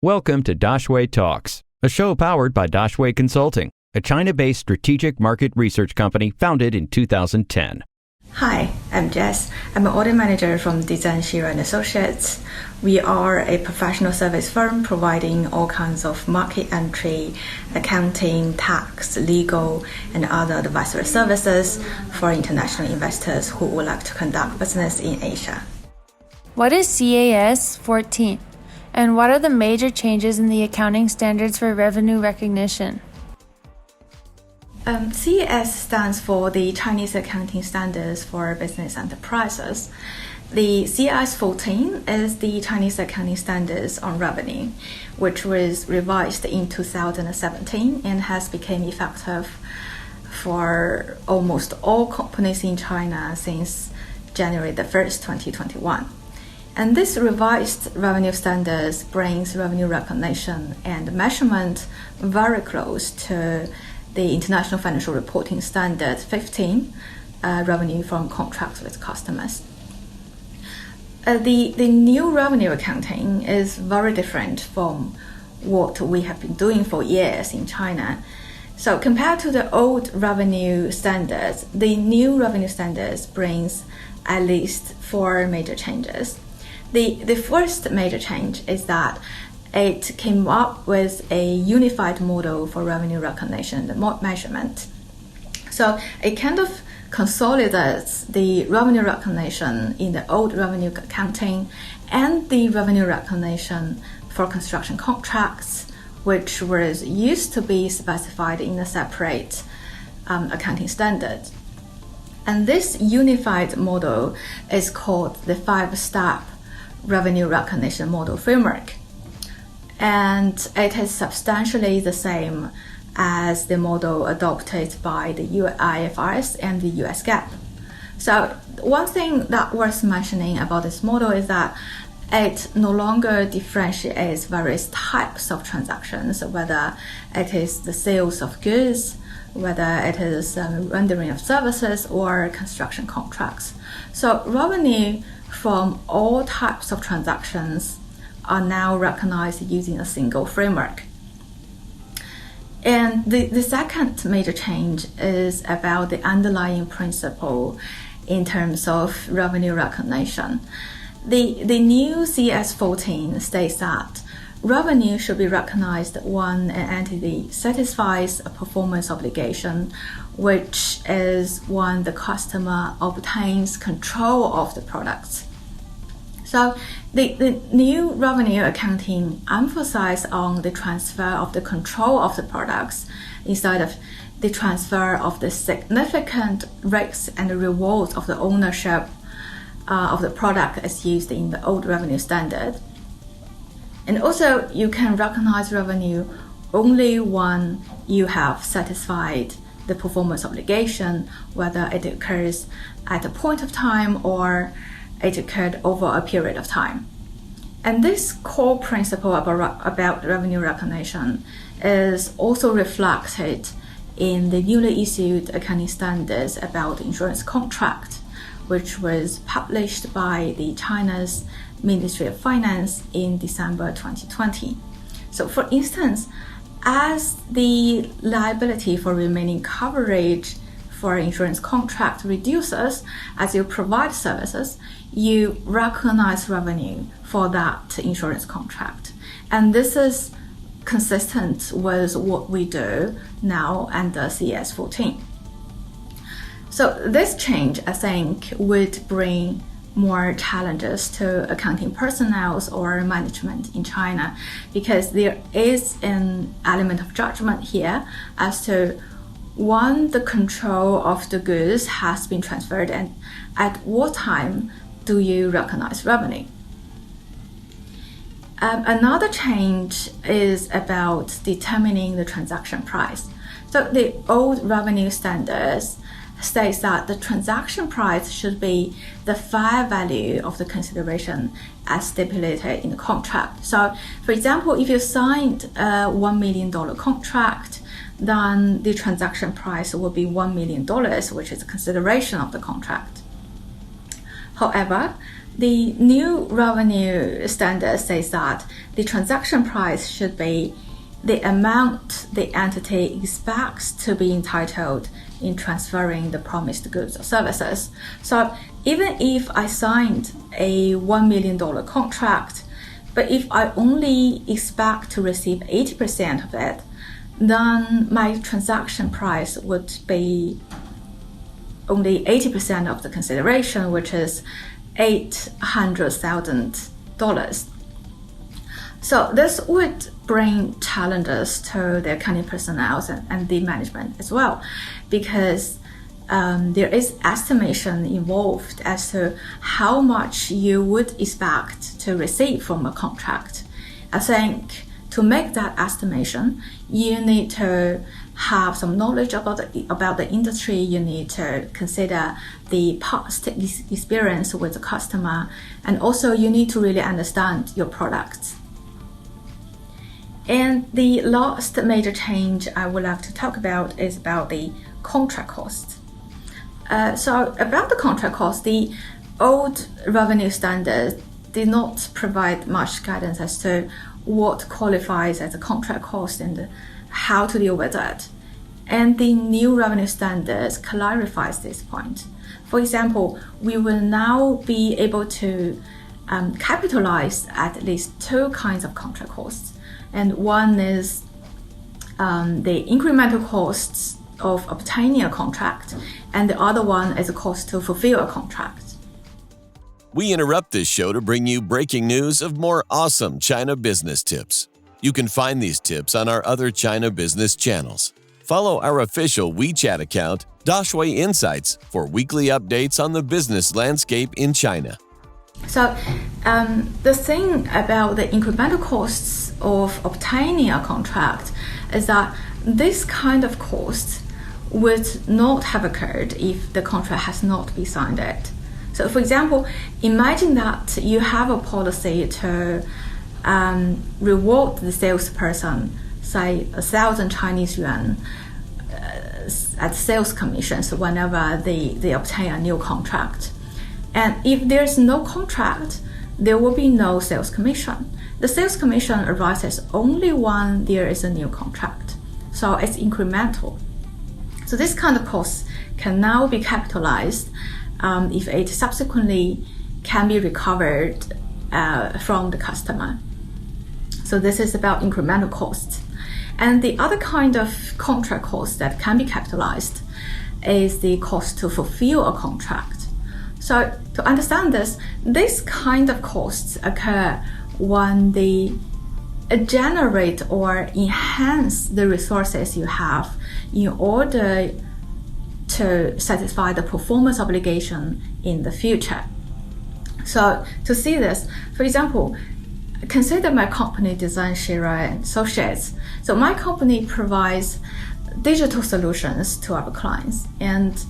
Welcome to Daxue Talks, a show powered by Daxue Consulting, a China-based strategic market research company founded in 2010. Hi, I'm Jess. I'm an audit manager from Dezan Shira Associates. We are a professional service firm providing all kinds of market entry, accounting, tax, legal, and other advisory services for international investors who would like to conduct business in Asia. What is CAS14? And what are the major changes in the accounting standards for revenue recognition? CAS stands for the Chinese Accounting Standards for Business Enterprises. The CAS14 is the Chinese Accounting Standards on Revenue, which was revised in 2017 and has become effective for almost all companies in China since January the 1st, 2021. And this revised revenue standards brings revenue recognition and measurement very close to the International Financial Reporting Standard 15, revenue from contracts with customers. The new revenue accounting is very different from what we have been doing for years in China. So compared to the old revenue standards, the new revenue standards brings at least 4 major changes. The first major change is that it came up with a unified model for revenue recognition and measurement. So it kind of consolidates the revenue recognition in the old revenue accounting and the revenue recognition for construction contracts, which was used to be specified in a separate accounting standard. And this unified model is called the 5-step revenue recognition model framework. And it is substantially the same as the model adopted by the IFRS and the US GAAP. So one thing that worth mentioning about this model is that it no longer differentiates various types of transactions, whether it is the sales of goods, whether it is rendering of services or construction contracts. So revenue from all types of transactions are now recognized using a single framework. And the second major change is about the underlying principle in terms of revenue recognition. The new CAS14 states that revenue should be recognized when an entity satisfies a performance obligation, which is when the customer obtains control of the products. So the new revenue accounting emphasizes on the transfer of the control of the products instead of the transfer of the significant risks and rewards of the ownership of the product as used in the old revenue standard. And also, you can recognize revenue only when you have satisfied the performance obligation, whether it occurs at a point of time or it occurred over a period of time. And this core principle about revenue recognition is also reflected in the newly issued accounting standards about insurance contract, which was published by the China's Ministry of Finance in December 2020. So for instance, as the liability for remaining coverage for insurance contract reduces as you provide services, you recognize revenue for that insurance contract. And this is consistent with what we do now under CAS14. So this change, I think, would bring more challenges to accounting personnel or management in China, because there is an element of judgment here as to when the control of the goods has been transferred and at what time do you recognize revenue. Another change is about determining the transaction price. So the old revenue standards states that the transaction price should be the fair value of the consideration as stipulated in the contract. So, for example, if you signed a $1 million contract, then the transaction price will be $1 million, which is a consideration of the contract. However, the new revenue standard says that the transaction price should be the amount the entity expects to be entitled in transferring the promised goods or services. So even if I signed a $1 million contract, but if I only expect to receive 80% of it, then my transaction price would be only 80% of the consideration, which is $800,000. So this would bring challenges to the accounting personnel and the management as well, because there is estimation involved as to how much you would expect to receive from a contract. I think to make that estimation, you need to have some knowledge about the industry. You need to consider the past experience with the customer, and also you need to really understand your products. And the last major change I would like to talk about is about the contract cost. So about the contract cost, the old revenue standard did not provide much guidance as to what qualifies as a contract cost and how to deal with it. And the new revenue standards clarifies this point. For example, we will now be able to capitalize at least two kinds of contract costs. And one is the incremental costs of obtaining a contract, and the other one is a cost to fulfill a contract. We interrupt this show to bring you breaking news of more awesome China business tips. You can find these tips on our other China business channels. Follow our official WeChat account, Daxue Insights, for weekly updates on the business landscape in China. So the thing about the incremental costs of obtaining a contract is that this kind of cost would not have occurred if the contract has not been signed yet. So for example, imagine that you have a policy to reward the salesperson, say 1,000 Chinese yuan at sales commissions whenever they obtain a new contract. And if there's no contract, there will be no sales commission. The sales commission arises only when there is a new contract. So it's incremental. So this kind of cost can now be capitalized if it subsequently can be recovered from the customer. So this is about incremental costs. And the other kind of contract cost that can be capitalized is the cost to fulfill a contract. So to understand this kind of costs occur when they generate or enhance the resources you have in order to satisfy the performance obligation in the future. So to see this, for example, consider my company Dezan Shira Associates. So my company provides digital solutions to our clients, and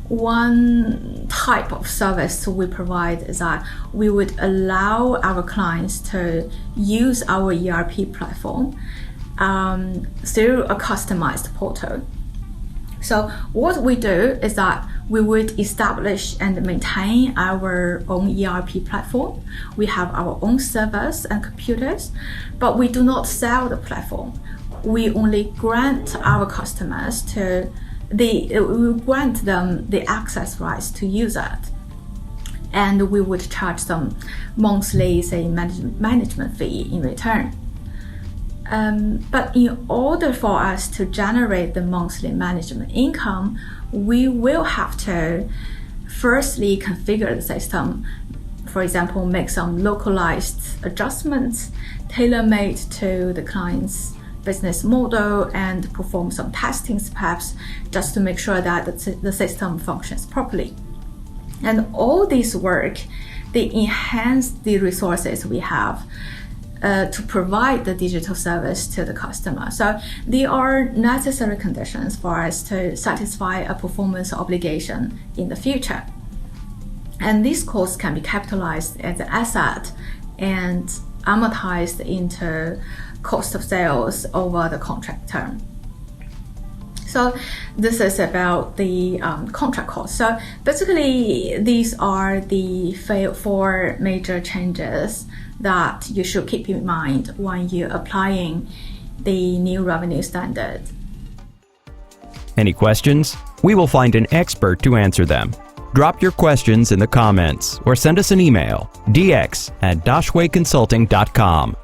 one type of service we provide is that we would allow our clients to use our ERP platform through a customized portal. So what we do is that we would establish and maintain our own ERP platform. We have our own servers and computers, but we do not sell the platform. We only grant our customers we grant them the access rights to use it. And we would charge them monthly, say, management fee in return. But in order for us to generate the monthly management income, we will have to firstly configure the system. For example, make some localized adjustments tailor-made to the client's business model and perform some testings perhaps just to make sure that the system functions properly. And all this work, they enhance the resources we have to provide the digital service to the customer. So they are necessary conditions for us to satisfy a performance obligation in the future. And these costs can be capitalized as an asset and amortized into cost of sales over the contract term. So this is about the contract cost. So basically, these are the 4 major changes that you should keep in mind when you're applying the new revenue standard. Any questions? We will find an expert to answer them. Drop your questions in the comments or send us an email, dx@daxueconsulting.com.